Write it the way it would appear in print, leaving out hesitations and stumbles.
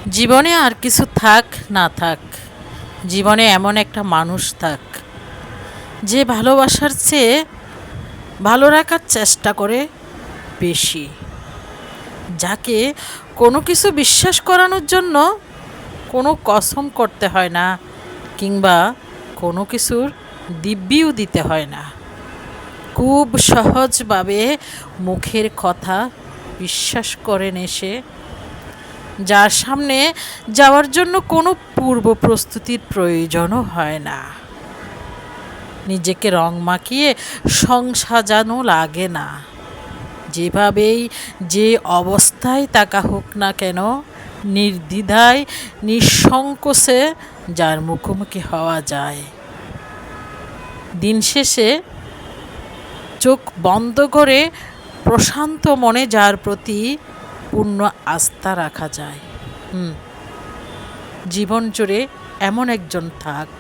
জীবনে আর কিছু থাক না থাক, জীবনে এমন একটা মানুষ থাক যে ভালোবাসার চেয়ে ভালো রাখার চেষ্টা করে বেশি, যাকে কোনো কিছু বিশ্বাস করানোর জন্য কোনো কসম করতে হয় না, কিংবা কোনো কিছুর দিব্যিও দিতে হয় না। খুব সহজভাবে মুখের কথা বিশ্বাস করেন এসে, যার সামনে যাওয়ার জন্য কোনো পূর্ব প্রস্তুতির প্রয়োজনও হয় না। নিজেকে রং মাখিয়ে সাজানো লাগে না। যেভাবেই যে অবস্থায় তাকা হোক না কেন, নির্দ্বিধায় নিঃসংকোচে যার মুখোমুখি হওয়া যায়। দিন শেষে চোখ বন্ধ করে প্রশান্ত মনে যার প্রতি পূর্ণ আস্থা রাখা যায়। জীবন জুড়ে এমন একজন থাক।